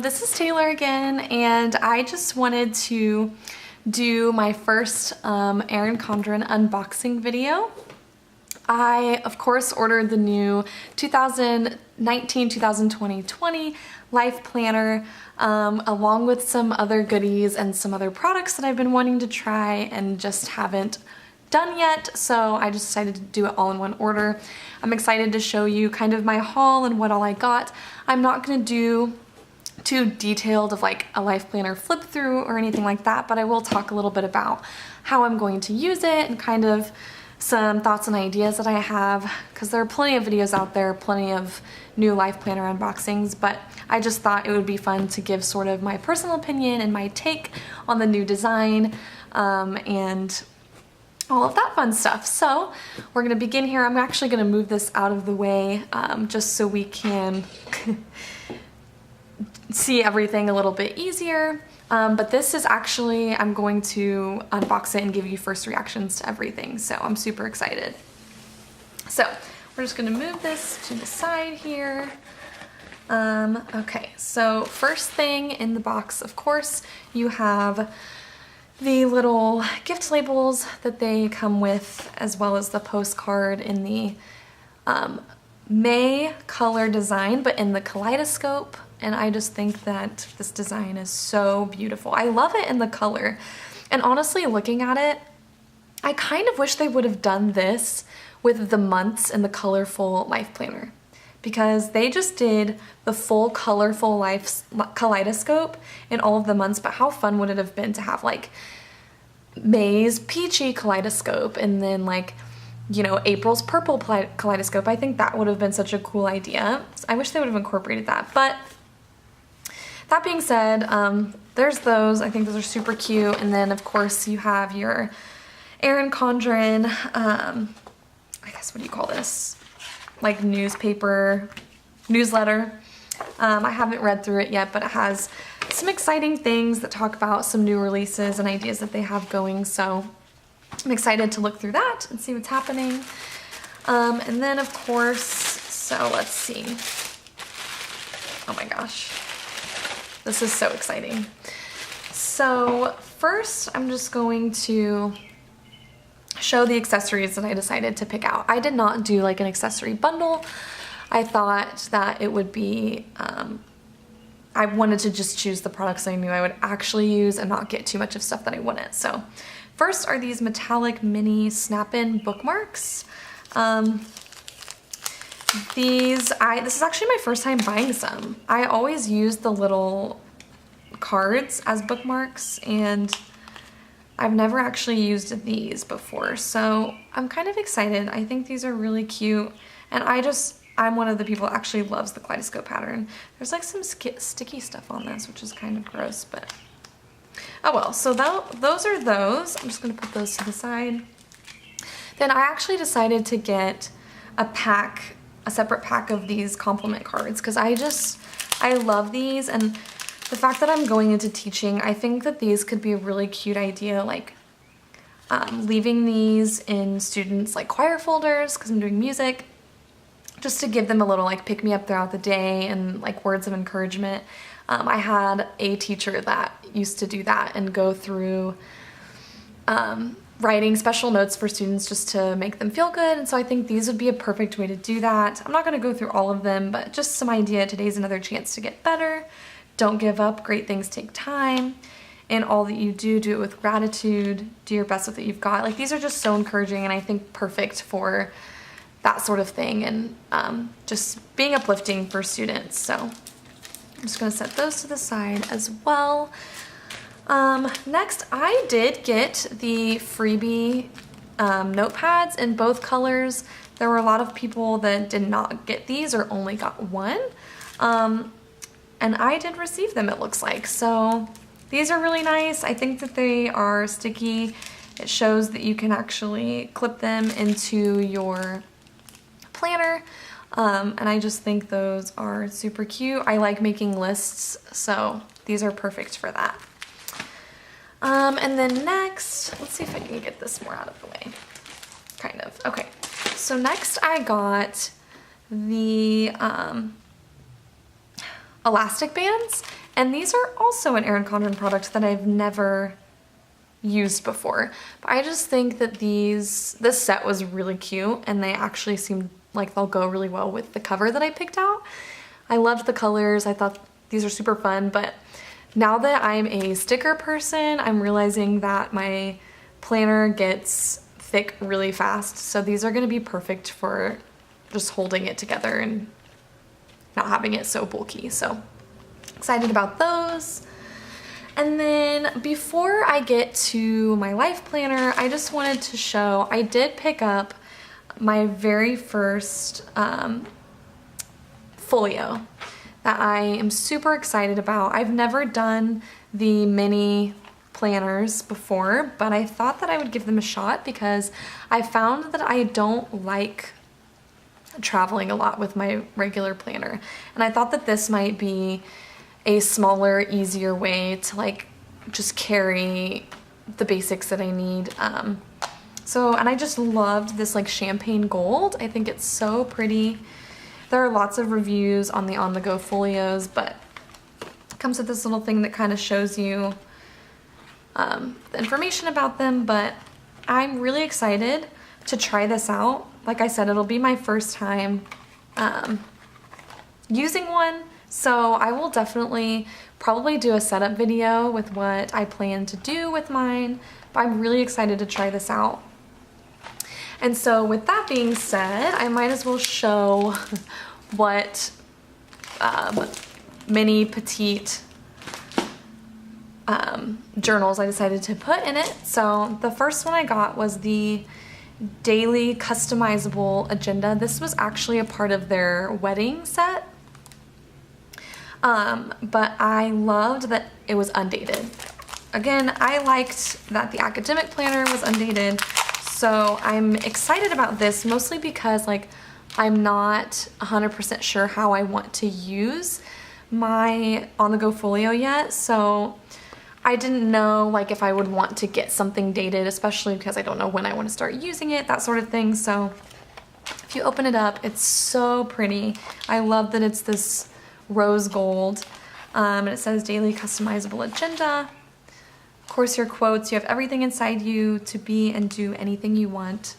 This is Taylor again, and I just wanted to do my first Erin Condren unboxing video. I, of course, ordered the new 2019-2020 Life Planner along with some other goodies and some other products that I've been wanting to try and just haven't done yet, so I just decided to do it all in one order. I'm excited to show you kind of my haul and what all I got. I'm not going to do too detailed of like a life planner flip through or anything like that, but I will talk a little bit about how I'm going to use it and kind of some thoughts and ideas that I have, because there are plenty of videos out there, plenty of new life planner unboxings, but I just thought it would be fun to give sort of my personal opinion and my take on the new design and all of that fun stuff. So we're gonna begin here. I'm actually gonna move this out of the way just so we can see everything a little bit easier. But this is actually, I'm going to unbox it and give you first reactions to everything. So I'm super excited. So we're just gonna move this to the side here. Okay, so first thing in the box, of course, you have the little gift labels that they come with, as well as the postcard in the May color design, but in the kaleidoscope. And I just think that this design is so beautiful. I love it in the color. And honestly, looking at it, I kind of wish they would have done this with the months in the colorful life planner, because they just did the full colorful life kaleidoscope in all of the months. But how fun would it have been to have like May's peachy kaleidoscope and then like, you know, April's purple kaleidoscope. I think that would have been such a cool idea. I wish they would have incorporated that. But that being said, there's those. I think those are super cute. And then of course you have your Erin Condren, I guess, what do you call this? Like newsletter. I haven't read through it yet, but it has some exciting things that talk about some new releases and ideas that they have going. So I'm excited to look through that and see what's happening. And then of course, so let's see. Oh my gosh. This is so exciting. So first, I'm just going to show the accessories that I decided to pick out. I did not do like an accessory bundle. I thought that it would be, I wanted to just choose the products I knew I would actually use and not get too much of stuff that I wouldn't. So first are these metallic mini snap-in bookmarks. This is actually my first time buying some. I always use the little cards as bookmarks, and I've never actually used these before, so I'm kind of excited. I think these are really cute, and I'm one of the people that actually loves the kaleidoscope pattern. There's like some sticky stuff on this, which is kind of gross, but oh well. So those are those. I'm just gonna put those to the side. Then I actually decided to get a separate pack of these compliment cards, because I love these, and the fact that I'm going into teaching, I think that these could be a really cute idea, like leaving these in students' like choir folders, because I'm doing music, just to give them a little like pick me up throughout the day and like words of encouragement. I had a teacher that used to do that and go through writing special notes for students just to make them feel good, and so I think these would be a perfect way to do that. I'm not going to go through all of them, but just some idea. Today's another chance to get better. Don't give up. Great things take time. And all that you do, do it with gratitude. Do your best with what you've got. Like, these are just so encouraging, and I think perfect for that sort of thing, and just being uplifting for students. So I'm just going to set those to the side as well. Next, I did get the freebie notepads in both colors. There were a lot of people that did not get these or only got one. And I did receive them, it looks like. So these are really nice. I think that they are sticky. It shows that you can actually clip them into your planner. And I just think those are super cute. I like making lists, so these are perfect for that. And then next, let's see if I can get this more out of the way. Kind of. Okay, so next I got the elastic bands, And these are also an Erin Condren product that I've never used before. But I just think that this set was really cute, and they actually seem like they'll go really well with the cover that I picked out. I loved the colors. I thought these are super fun, but now that I'm a sticker person, I'm realizing that my planner gets thick really fast. So these are gonna be perfect for just holding it together and not having it so bulky. So excited about those. And then before I get to my life planner, I just wanted to show, I did pick up my very first Folio that I am super excited about. I've never done the mini planners before, but I thought that I would give them a shot because I found that I don't like traveling a lot with my regular planner. And I thought that this might be a smaller, easier way to like just carry the basics that I need. And I just loved this like champagne gold. I think it's so pretty. There are lots of reviews on the on-the-go folios, but it comes with this little thing that kind of shows you the information about them. But I'm really excited to try this out. Like I said, it'll be my first time using one, so I will definitely probably do a setup video with what I plan to do with mine, but I'm really excited to try this out. And so with that being said, I might as well show what mini petite journals I decided to put in it. So the first one I got was the daily customizable agenda. This was actually a part of their wedding set. But I loved that it was undated. Again, I liked that the academic planner was undated. So I'm excited about this mostly because like I'm not 100% sure how I want to use my on-the-go folio yet. So I didn't know like if I would want to get something dated, especially because I don't know when I want to start using it, that sort of thing. So if you open it up, it's so pretty. I love that it's this rose gold, and it says daily customizable agenda. Of course, your quotes, you have everything inside you to be and do anything you want.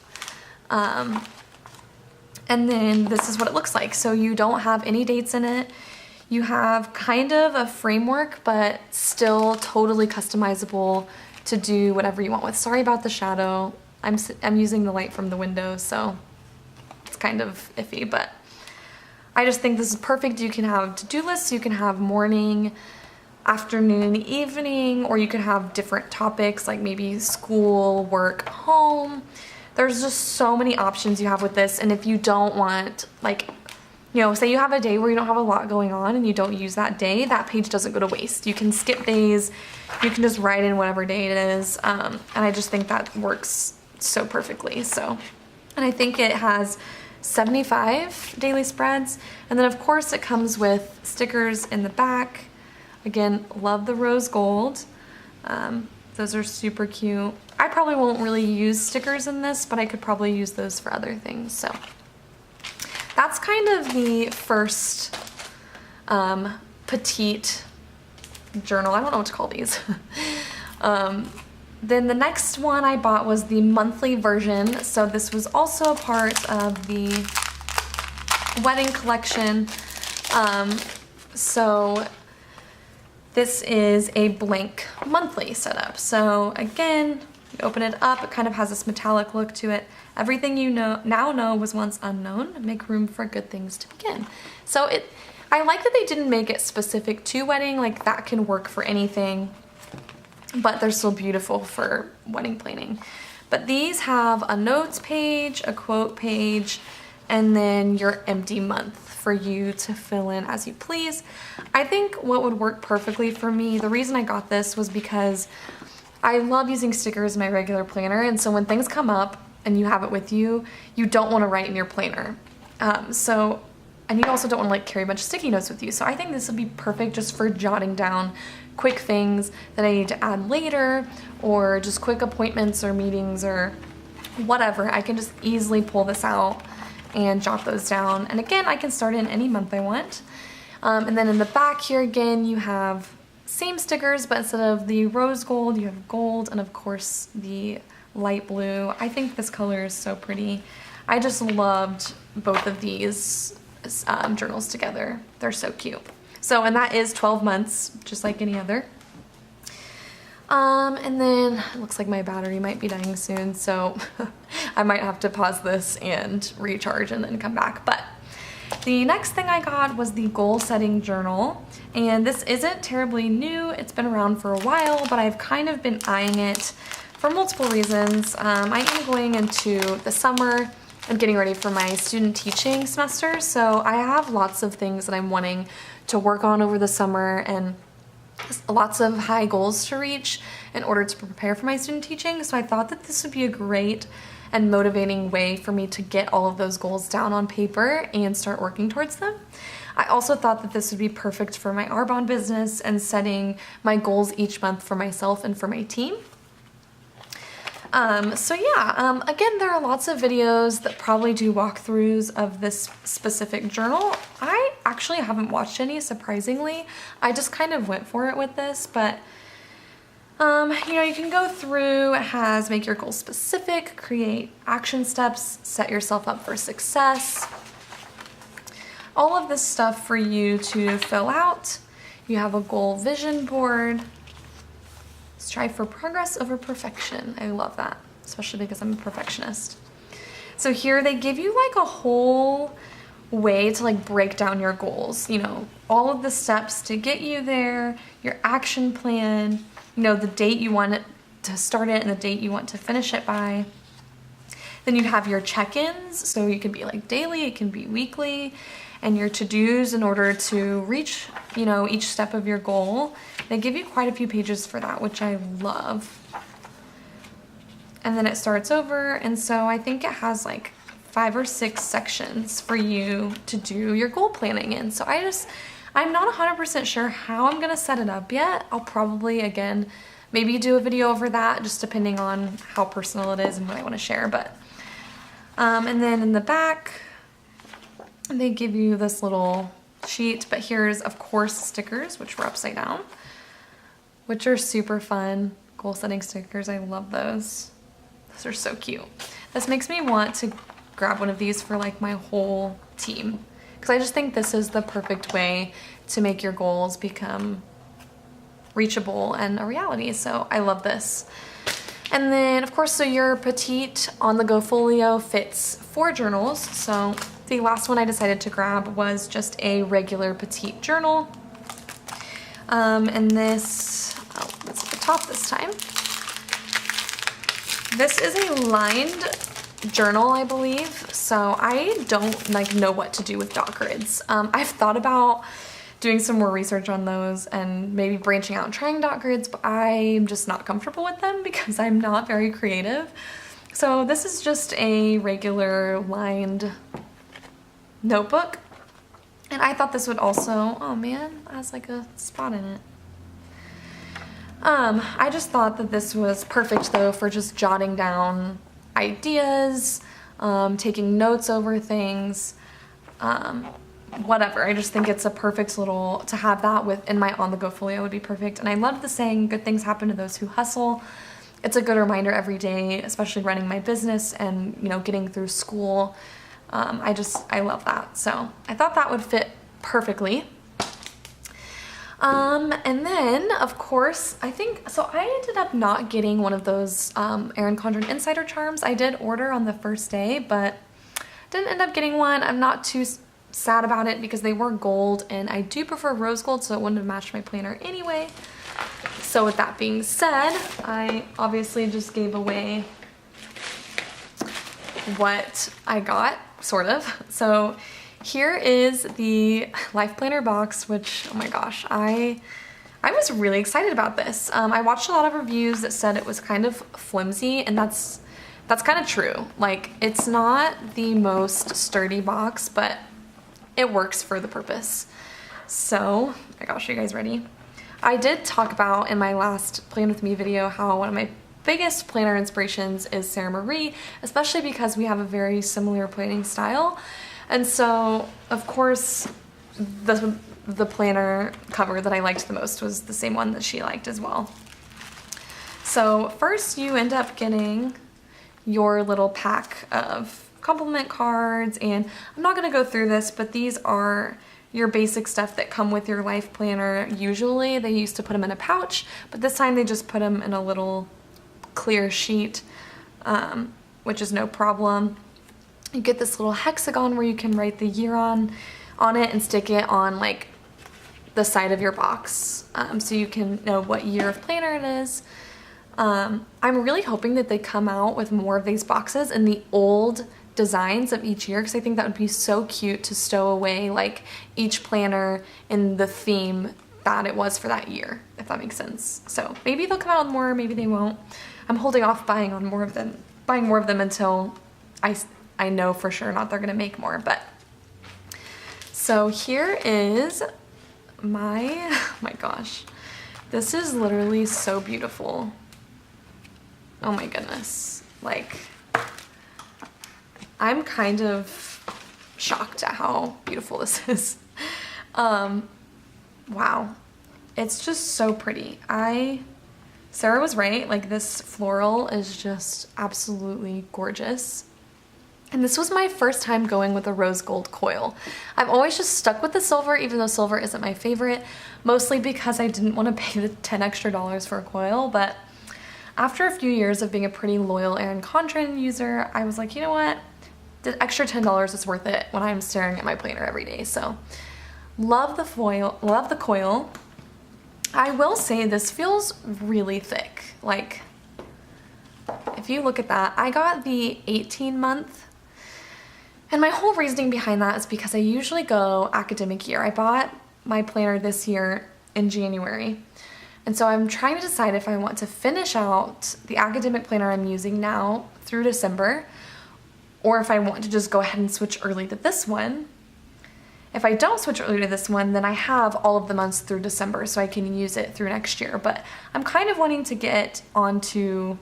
And then this is what it looks like. So you don't have any dates in it. You have kind of a framework, but still totally customizable to do whatever you want with. Sorry about the shadow. I'm using the light from the window, so it's kind of iffy, but I just think this is perfect. You can have to-do lists, you can have morning, afternoon, evening, or you can have different topics like maybe school, work, home. There's just so many options you have with this. And if you don't want, like, you know, say you have a day where you don't have a lot going on and you don't use that day, that page doesn't go to waste. You can skip days, you can just write in whatever day it is. And I just think that works so perfectly. So, and I think it has 75 daily spreads. And then of course it comes with stickers in the back. Again, love the rose gold. Those are super cute. I probably won't really use stickers in this, but I could probably use those for other things. So that's kind of the first petite journal. I don't know what to call these. Then the next one I bought was the monthly version. So this was also a part of the wedding collection. So this is a blank monthly setup. So again, you open it up, it kind of has this metallic look to it. Everything you now know was once unknown. Make room for good things to begin. So I like that they didn't make it specific to wedding, like that can work for anything, but they're still beautiful for wedding planning. But these have a notes page, a quote page, and then your empty month for you to fill in as you please. I think what would work perfectly for me, the reason I got this was because I love using stickers in my regular planner, and so when things come up and you have it with you, you don't want to write in your planner. And you also don't want to like carry a bunch of sticky notes with you. So I think this would be perfect just for jotting down quick things that I need to add later, or just quick appointments or meetings or whatever. I can just easily pull this out and jot those down. And again, I can start in any month I want. And then in the back here again, you have same stickers, but instead of the rose gold, you have gold, and of course the light blue. I think this color is so pretty. I just loved both of these journals together. They're so cute. So, and that is 12 months, just like any other. And then it looks like my battery might be dying soon, so I might have to pause this and recharge and then come back. But the next thing I got was the goal setting journal, and this isn't terribly new. It's been around for a while, but I've kind of been eyeing it for multiple reasons. I am going into the summer and getting ready for my student teaching semester, so I have lots of things that I'm wanting to work on over the summer and lots of high goals to reach in order to prepare for my student teaching. So I thought that this would be a great and motivating way for me to get all of those goals down on paper and start working towards them. I also thought that this would be perfect for my Arbonne business and setting my goals each month for myself and for my team. So yeah, again, there are lots of videos that probably do walkthroughs of this specific journal. I actually haven't watched any, surprisingly. I just kind of went for it with this, but you know, you can go through. It has make your goals specific, create action steps, set yourself up for success. All of this stuff for you to fill out. You have a goal vision board. Strive for progress over perfection. I love that, especially because I'm a perfectionist. So here they give you like a whole way to like break down your goals, you know, all of the steps to get you there, your action plan, you know, the date you want it to start it and the date you want to finish it by. Then you have your check-ins, so you can be like daily, it can be weekly, and your to-dos in order to reach, you know, each step of your goal. They give you quite a few pages for that, which I love. And then it starts over, and so I think it has like 5 or 6 sections for you to do your goal planning in. So I'm not 100% sure how I'm gonna set it up yet. I'll probably, again, maybe do a video over that, just depending on how personal it is and what I wanna share. But, and then in the back, they give you this little sheet, but here's, of course, stickers, which were upside down, which are super fun. Goal setting stickers, I love those. Those are so cute. This makes me want to grab one of these for like my whole team, because I just think this is the perfect way to make your goals become reachable and a reality. So I love this. And then, of course, so your petite on-the-go folio fits 4 journals. So the last one I decided to grab was just a regular petite journal. And this, oh, it's at the top this time. This is a lined journal, I believe. So I don't like know what to do with dot grids. I've thought about doing some more research on those and maybe branching out and trying dot grids, but I'm just not comfortable with them because I'm not very creative. So this is just a regular lined notebook, and I thought this would also, oh man, it has like a spot in it. I just thought that this was perfect though for just jotting down ideas, taking notes over things, whatever. I just think it's a perfect little, to have that in my on-the-go folio would be perfect. And I love the saying, good things happen to those who hustle. It's a good reminder every day, especially running my business and, you know, getting through school. I love that. So I thought that would fit perfectly. And then, of course, I think, so I ended up not getting one of those Erin Condren Insider Charms. I did order on the first day, but didn't end up getting one. I'm not too sad about it because they were gold, and I do prefer rose gold, so it wouldn't have matched my planner anyway. So with that being said, I obviously just gave away what I got, sort of. So here is the life planner box, which, oh my gosh, I was really excited about this. I watched a lot of reviews that said it was kind of flimsy, and that's kind of true. Like, it's not the most sturdy box, but it works for the purpose. So, oh my gosh, are you guys ready? I did talk about in my last Plan With Me video how one of my biggest planner inspirations is Sarah Marie, especially because we have a very similar planning style. And so, of course, the the planner cover that I liked the most was the same one that she liked as well. So first you end up getting your little pack of compliment cards, and I'm not going to go through this, but these are your basic stuff that come with your life planner. Usually they used to put them in a pouch, but this time they just put them in a little clear sheet, which is no problem. You get this little hexagon where you can write the year on it and stick it on like the side of your box, so you can know what year of planner it is. I'm really hoping that they come out with more of these boxes in the old designs of each year, because I think that would be so cute to stow away like each planner in the theme that it was for that year, if that makes sense. So maybe they'll come out with more, maybe they won't. I'm holding off buying more of them until I know for sure not they're gonna make more. But so here is my, oh my gosh, this is literally so beautiful. Oh my goodness, like I'm kind of shocked at how beautiful this is. Wow, it's just so pretty. Sarah was right, like this floral is just absolutely gorgeous. And this was my first time going with a rose gold coil. I've always just stuck with the silver, even though silver isn't my favorite, mostly because I didn't want to pay the $10 extra for a coil. But after a few years of being a pretty loyal Erin Condren user, I was like, you know what? The extra $10 is worth it when I'm staring at my planner every day. So love the foil, love the coil. I will say this feels really thick. Like if you look at that, I got the 18-month, and my whole reasoning behind that is because I usually go academic year. I bought my planner this year in January, and so I'm trying to decide if I want to finish out the academic planner I'm using now through December, or if I want to just go ahead and switch early to this one. If I don't switch early to this one, then I have all of the months through December, so I can use it through next year. But I'm kind of wanting to get onto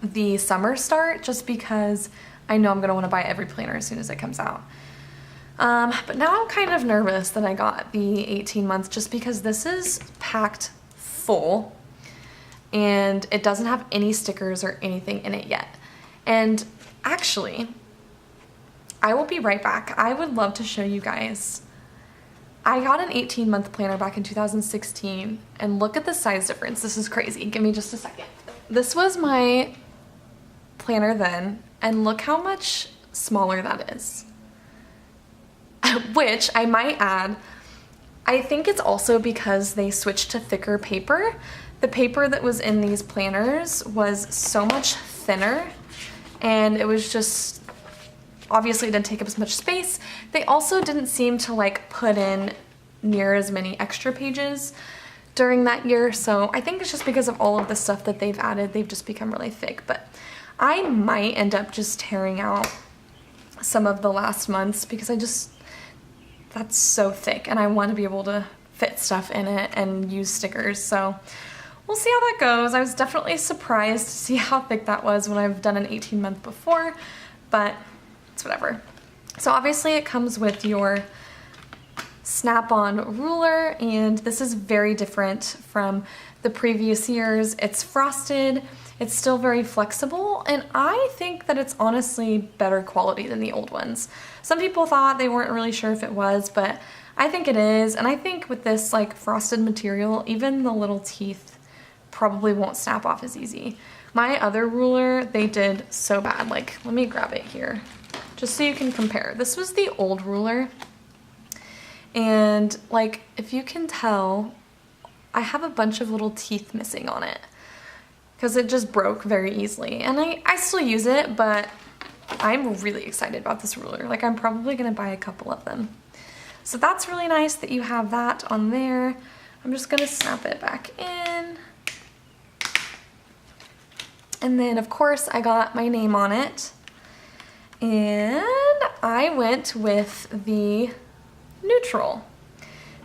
the summer start, just because I know I'm going to want to buy every planner as soon as it comes out. But now I'm kind of nervous that I got the 18 months, just because this is packed full and it doesn't have any stickers or anything in it yet. And actually, I will be right back. I would love to show you guys. I got an 18-month planner back in 2016, and look at the size difference. This is crazy. Give me just a second. This was my planner then, and look how much smaller that is. Which, I might add, I think it's also because they switched to thicker paper. The paper that was in these planners was so much thinner, and it was just, obviously it didn't take up as much space. They also didn't seem to like put in near as many extra pages during that year, so I think it's just because of all of the stuff that they've added, they've just become really thick. But I might end up just tearing out some of the last months, because that's so thick and I want to be able to fit stuff in it and use stickers. So we'll see how that goes. I was definitely surprised to see how thick that was when I've done an 18-month before, but it's whatever. So obviously it comes with your snap-on ruler, and this is very different from the previous years. It's frosted, it's still very flexible, and I think that it's honestly better quality than the old ones. Some people thought they weren't really sure if it was, but I think it is, and I think with this like frosted material, even the little teeth probably won't snap off as easy. My other ruler, they did so bad. Like, let me grab it here, just so you can compare. This was the old ruler, and like, if you can tell, I have a bunch of little teeth missing on it because it just broke very easily. And I still use it, but I'm really excited about this ruler. Like, I'm probably gonna buy a couple of them. So that's really nice that you have that on there. I'm just gonna snap it back in. And then of course I got my name on it. And I went with the neutral.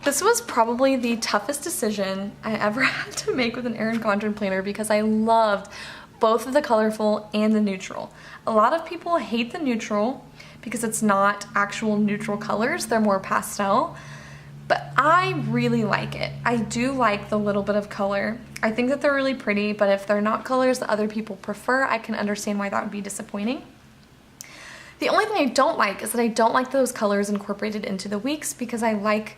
This was probably the toughest decision I ever had to make with an Erin Condren planner, because I loved both of the colorful and the neutral. A lot of people hate the neutral because it's not actual neutral colors, they're more pastel. but I really like it. I do like the little bit of color. I think that they're really pretty, but if they're not colors that other people prefer, I can understand why that would be disappointing. The only thing I don't like is that I don't like those colors incorporated into the weeks because I like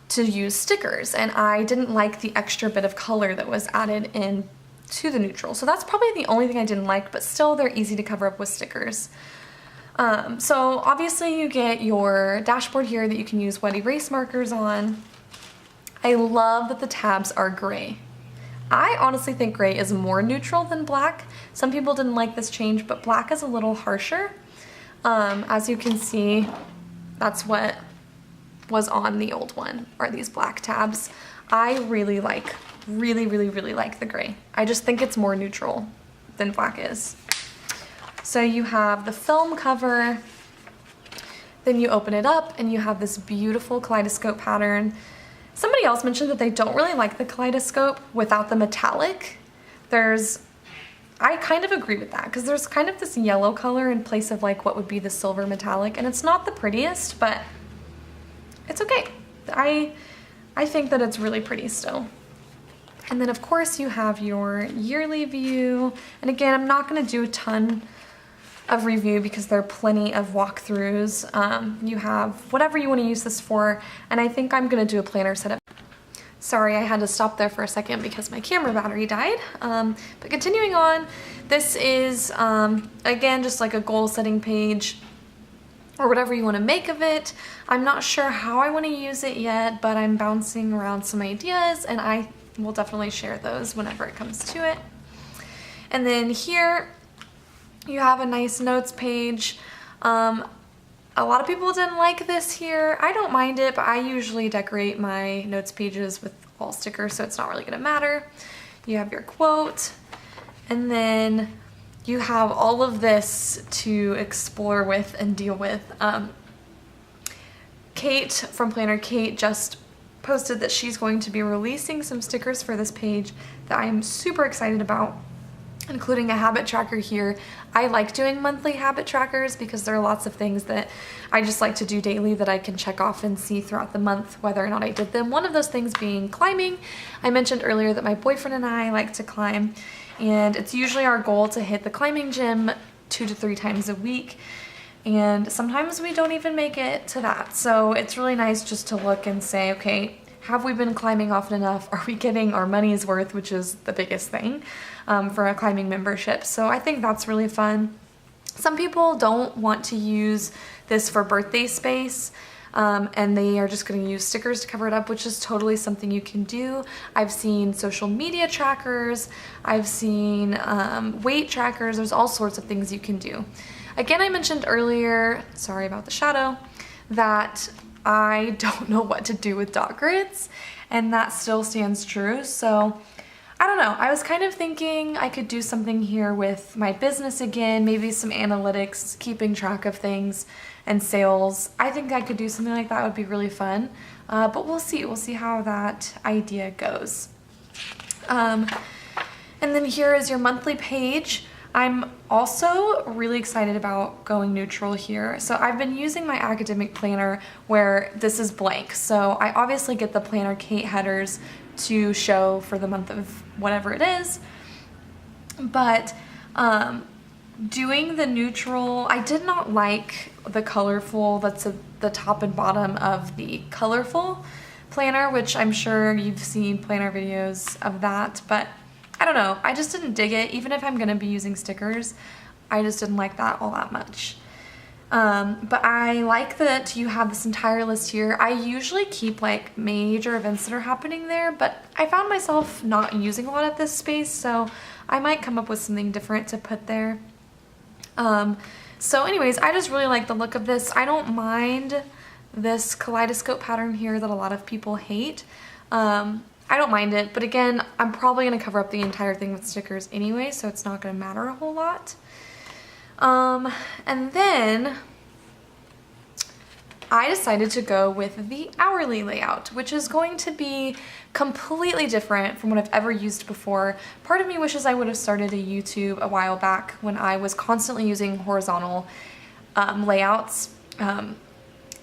to use stickers, and I didn't like the extra bit of color that was added in to the neutral. So that's probably the only thing I didn't like, but still they're easy to cover up with stickers. So obviously you get your dashboard here that you can use wet erase markers on. I love that the tabs are gray. I honestly think gray is more neutral than black. Some people didn't like this change, but black is a little harsher. As you can see, that's what was on the old one, are these black tabs. I really like the gray. I just think it's more neutral than black is. So you have the film cover, then you open it up and you have this beautiful kaleidoscope pattern. Somebody else mentioned that they don't really like the kaleidoscope without the metallic. I kind of agree with that because there's kind of this yellow color in place of like what would be the silver metallic, and it's not the prettiest, but it's okay. I think that it's really pretty still. And then of course you have your yearly view. And again, I'm not gonna do a ton of review because there are plenty of walkthroughs. You have whatever you wanna use this for, and I think I'm gonna do a planner setup. Sorry, I had to stop there for a second because my camera battery died. But continuing on, this is, again, just like a goal setting page or whatever you want to make of it. I'm not sure how I want to use it yet, but I'm bouncing around some ideas, and I will definitely share those whenever it comes to it. And then here you have a nice notes page. A lot of people didn't like this here. I don't mind it, but I usually decorate my notes pages with wall stickers, so it's not really gonna matter. You have your quote, and then you have all of this to explore with and deal with. Kate from Planner Kate just posted that she's going to be releasing some stickers for this page that I am super excited about, including a habit tracker here. I like doing monthly habit trackers because there are lots of things that I just like to do daily that I can check off and see throughout the month whether or not I did them. One of those things being climbing. I mentioned earlier that my boyfriend and I like to climb, and it's usually our goal to hit the climbing gym 2 to 3 times a week, and sometimes we don't even make it to that. So it's really nice just to look and say, okay, have we been climbing often enough? Are we getting our money's worth, which is the biggest thing for a climbing membership? So I think that's really fun. Some people don't want to use this for birthday space, and they are just going to use stickers to cover it up, which is totally something you can do. I've seen social media trackers, I've seen weight trackers, there's all sorts of things you can do. Again, I mentioned earlier, sorry about the shadow, that I don't know what to do with dot grids, and that still stands true. So I don't know, I was kind of thinking I could do something here with my business again, maybe some analytics, keeping track of things, and sales. I think I could do something like that. It would be really fun, but we'll see how that idea goes. And then here is your monthly page. I'm also really excited about going neutral here. So I've been using my academic planner where this is blank. So I obviously get the Planner Kate headers to show for the month of whatever it is. But doing the neutral, I did not like the colorful that's at the top and bottom of the colorful planner, which I'm sure you've seen planner videos of that, but I don't know, I just didn't dig it. Even if I'm gonna be using stickers, I just didn't like that all that much. But I like that you have this entire list here. I usually keep like major events that are happening there, but I found myself not using a lot of this space, so I might come up with something different to put there. So anyways, I just really like the look of this. I don't mind this kaleidoscope pattern here that a lot of people hate. I don't mind it, but again, I'm probably gonna cover up the entire thing with stickers anyway, so it's not gonna matter a whole lot. And then I decided to go with the hourly layout, which is going to be completely different from what I've ever used before. Part of me wishes I would have started a YouTube a while back when I was constantly using horizontal layouts.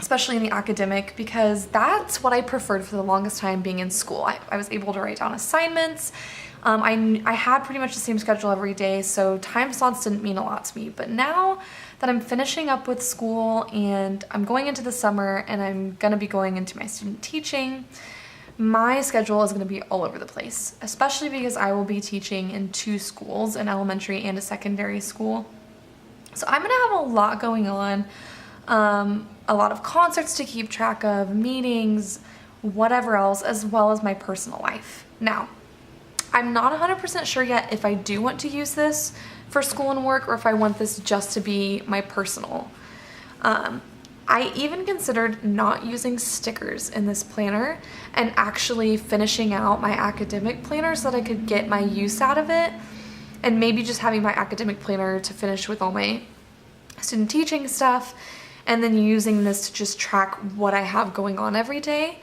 especially in the academic, because that's what I preferred for the longest time being in school. I was able to write down assignments. I had pretty much the same schedule every day, so time slots didn't mean a lot to me. But now that I'm finishing up with school and I'm going into the summer and I'm gonna be going into my student teaching, my schedule is gonna be all over the place, especially because I will be teaching in 2 schools, an elementary and a secondary school. So I'm gonna have a lot going on, a lot of concerts to keep track of, meetings, whatever else, as well as my personal life. Now, I'm not 100% sure yet if I do want to use this for school and work or if I want this just to be my personal. I even considered not using stickers in this planner and actually finishing out my academic planner so that I could get my use out of it, and maybe just having my academic planner to finish with all my student teaching stuff, and then using this to just track what I have going on every day.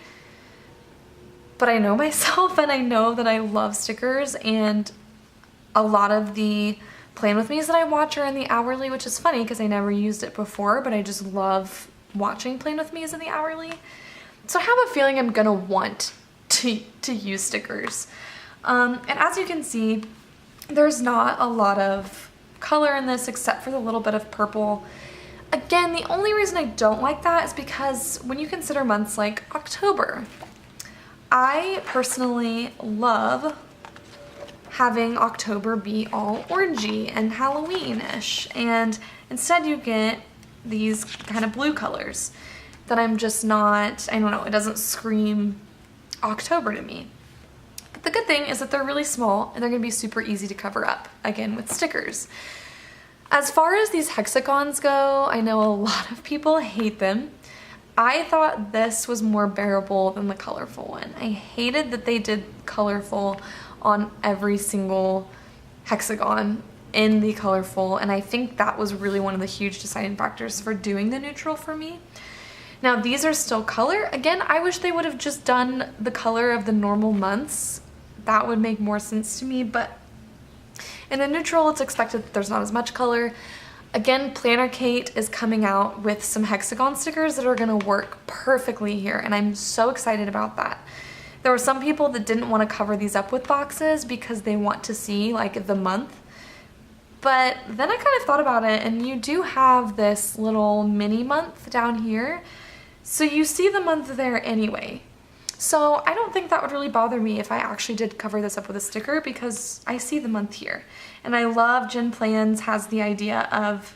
But I know myself and I know that I love stickers, and a lot of the Plan With Me's that I watch are in the hourly, which is funny because I never used it before, but I just love watching Plan With Me's in the hourly. So I have a feeling I'm gonna want to use stickers. And as you can see, there's not a lot of color in this except for the little bit of purple. Again, the only reason I don't like that is because when you consider months like October, I personally love having October be all orangey and Halloween-ish, and instead you get these kind of blue colors that I'm just not, I don't know, it doesn't scream October to me. But the good thing is that they're really small and they're gonna be super easy to cover up, again, with stickers. As far as these hexagons go, I know a lot of people hate them. I thought this was more bearable than the colorful one. I hated that they did colorful on every single hexagon in the colorful, and I think that was really one of the huge deciding factors for doing the neutral for me. Now these are still color. Again, I wish they would have just done the color of the normal months. That would make more sense to me, but in the neutral it's expected that there's not as much color. Again, Planner Kate is coming out with some hexagon stickers that are gonna work perfectly here, and I'm so excited about that. There were some people that didn't want to cover these up with boxes because they want to see like the month. But then I kind of thought about it, and you do have this little mini month down here, so you see the month there anyway. So I don't think that would really bother me if I actually did cover this up with a sticker, because I see the month here. And I love Jen Plans has the idea of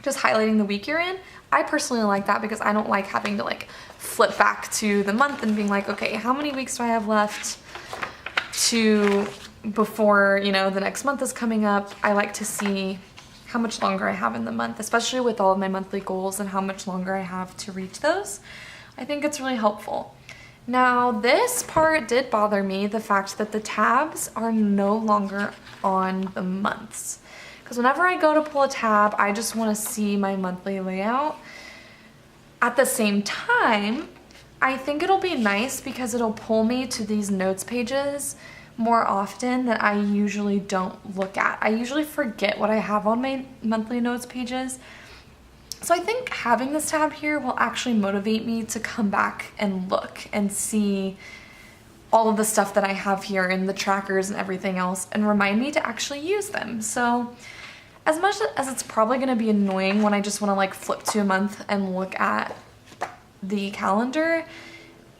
just highlighting the week you're in. I personally like that because I don't like having to like flip back to the month and being like, okay, how many weeks do I have left to before, you know, the next month is coming up. I like to see how much longer I have in the month, especially with all of my monthly goals and how much longer I have to reach those. I think it's really helpful. Now this part did bother me, the fact that the tabs are no longer on the months. Because whenever I go to pull a tab, I just want to see my monthly layout. At the same time, I think it'll be nice because it'll pull me to these notes pages more often that I usually don't look at. I usually forget what I have on my monthly notes pages. So I think having this tab here will actually motivate me to come back and look and see all of the stuff that I have here and the trackers and everything else, and remind me to actually use them. So as much as it's probably gonna be annoying when I just wanna like flip to a month and look at the calendar,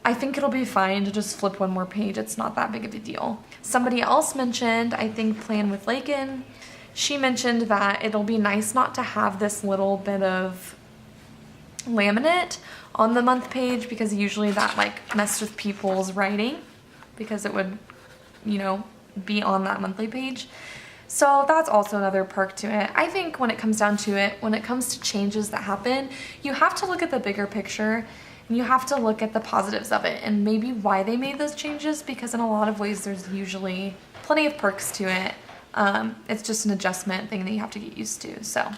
I think it'll be fine to just flip one more page. It's not that big of a deal. Somebody else mentioned, I think Plan with Lakin, she mentioned that it'll be nice not to have this little bit of laminate on the month page, because usually that like messed with people's writing because it would, you know, be on that monthly page. So that's also another perk to it. I think when it comes down to it, when it comes to changes that happen, you have to look at the bigger picture and you have to look at the positives of it and maybe why they made those changes, because in a lot of ways there's usually plenty of perks to it. It's just an adjustment thing that you have to get used to. So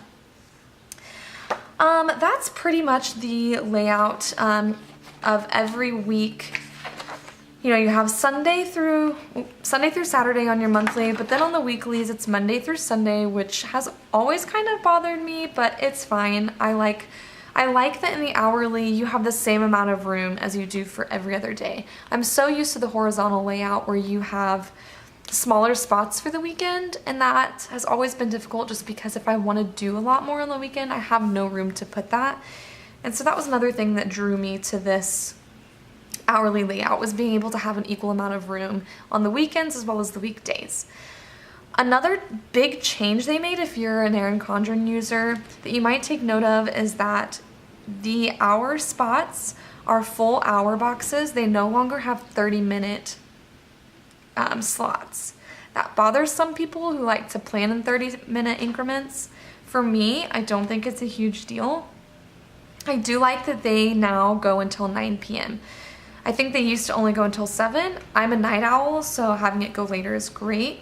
that's pretty much the layout of every week. You know, you have Sunday through Saturday on your monthly, but then on the weeklies it's Monday through Sunday, which has always kind of bothered me, but it's fine. I like I like that in the hourly you have the same amount of room as you do for every other day. I'm so used to the horizontal layout where you have smaller spots for the weekend, and that has always been difficult just because if I want to do a lot more on the weekend, I have no room to put that. And so that was another thing that drew me to this hourly layout, was being able to have an equal amount of room on the weekends as well as the weekdays. Another big change they made, if you're an Erin Condren user, that you might take note of is that the hour spots are full hour boxes. They no longer have 30-minute slots. That bothers some people who like to plan in 30-minute increments. For me, I don't think it's a huge deal. I do like that they now go until 9 p.m. I think they used to only go until 7. I'm a night owl, so having it go later is great.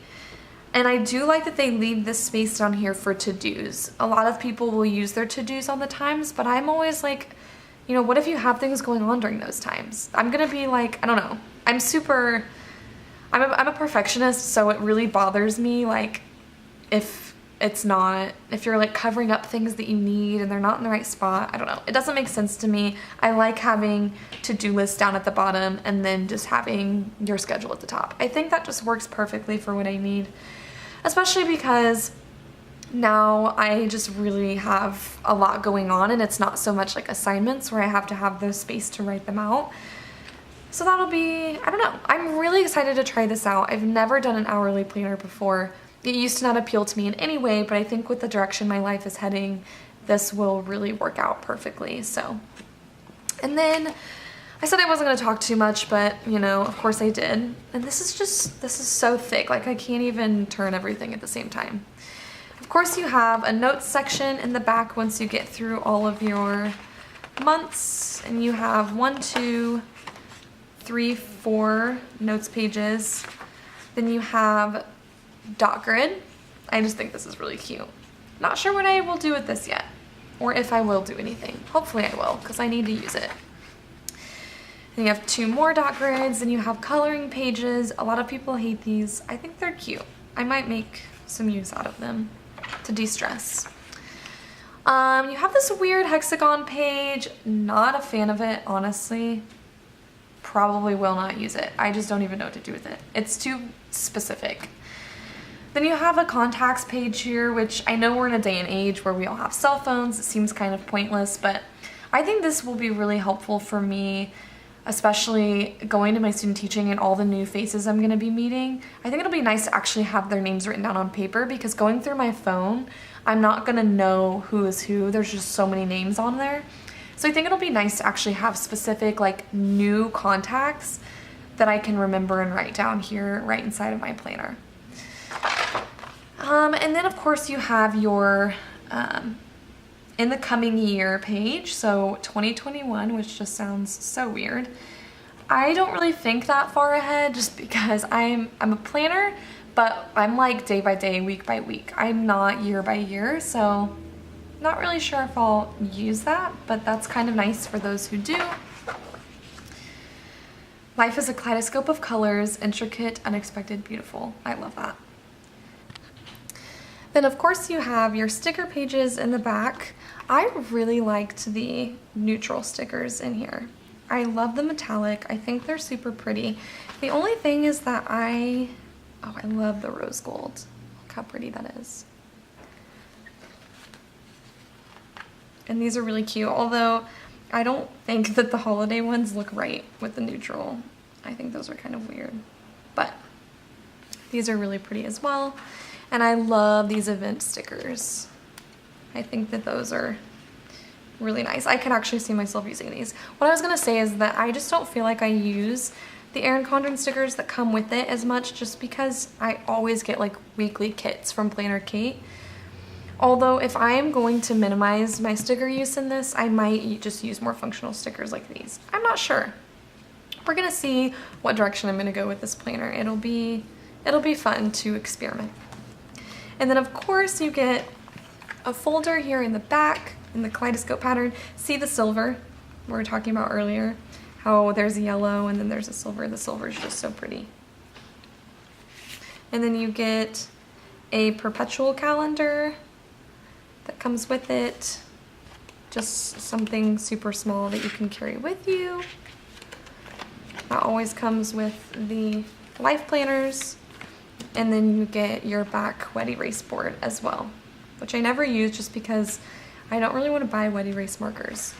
And I do like that they leave this space down here for to-dos. A lot of people will use their to-dos on the times, but I'm always like, you know, what if you have things going on during those times? I'm gonna be like, I don't know. I'm a perfectionist, so it really bothers me, like, if you're like covering up things that you need and they're not in the right spot. I don't know. It doesn't make sense to me. I like having to-do lists down at the bottom and then just having your schedule at the top. I think that just works perfectly for what I need, especially because now I just really have a lot going on and it's not so much like assignments where I have to have the space to write them out. So that'll be, I don't know. I'm really excited to try this out. I've never done an hourly planner before. It used to not appeal to me in any way, but I think with the direction my life is heading, this will really work out perfectly. So, and then I said I wasn't going to talk too much, but you know, of course I did. And this is so thick, like I can't even turn everything at the same time. Of course you have a notes section in the back once you get through all of your months, and you have 1, 2, 3, 4 notes pages. Then you have dot grid. I just think this is really cute. Not sure what I will do with this yet, or if I will do anything. Hopefully I will, because I need to use it. Then you have 2 more dot grids, and you have coloring pages. A lot of people hate these. I think they're cute. I might make some use out of them to de-stress. You have this weird hexagon page. Not a fan of it, honestly. Probably will not use it. I just don't even know what to do with it. It's too specific. Then you have a contacts page here, which I know we're in a day and age where we all have cell phones. It seems kind of pointless, but I think this will be really helpful for me, especially going to my student teaching and all the new faces I'm going to be meeting. I think it'll be nice to actually have their names written down on paper, because going through my phone, I'm not going to know who is who. There's just so many names on there. So I think it'll be nice to actually have specific like new contacts that I can remember and write down here right inside of my planner. And then of course you have your in the coming year page, so 2021, which just sounds so weird. I don't really think that far ahead just because I'm a planner, but I'm like day by day, week by week. I'm not year by year, so not really sure if I'll use that, but that's kind of nice for those who do. Life is a kaleidoscope of colors, intricate, unexpected, beautiful. I love that. Then of course you have your sticker pages in the back. I really liked the neutral stickers in here. I love the metallic. I think they're super pretty. The only thing is that I love the rose gold. Look how pretty that is. And these are really cute, although I don't think that the holiday ones look right with the neutral. I think those are kind of weird, but these are really pretty as well. And I love these event stickers. I think that those are really nice. I can actually see myself using these. What I was gonna say is that I just don't feel like I use the Erin Condren stickers that come with it as much, just because I always get like weekly kits from Planner Kate. Although if I am going to minimize my sticker use in this, I might just use more functional stickers like these. I'm not sure. We're gonna see what direction I'm gonna go with this planner. It'll be fun to experiment. And then of course you get a folder here in the back in the kaleidoscope pattern. See the silver we were talking about earlier? How there's a yellow and then there's a silver. The silver is just so pretty. And then you get a perpetual calendar that comes with it. Just something super small that you can carry with you. That always comes with the life planners. And then you get your back wet erase board as well, which I never use just because I don't really want to buy wet erase markers.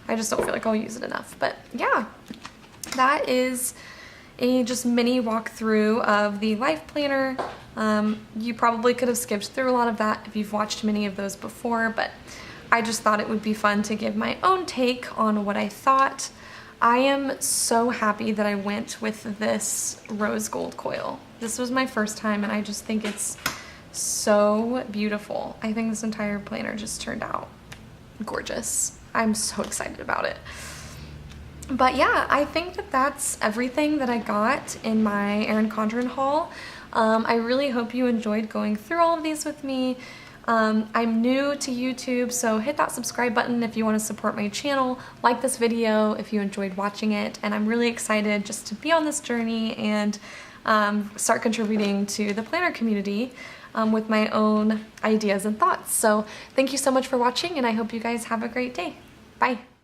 I just don't feel like I'll use it enough. But yeah, that is a just mini walkthrough of the life planner. You probably could have skipped through a lot of that if you've watched many of those before, but I just thought it would be fun to give my own take on what I thought. I am so happy that I went with this rose gold coil. This was my first time and I just think it's so beautiful. I think this entire planner just turned out gorgeous. I'm so excited about it. But yeah, I think that that's everything that I got in my Erin Condren haul. I really hope you enjoyed going through all of these with me. I'm new to YouTube, so hit that subscribe button if you want to support my channel. Like this video if you enjoyed watching it, and I'm really excited just to be on this journey and start contributing to the planner community with my own ideas and thoughts. So thank you so much for watching, and I hope you guys have a great day. Bye!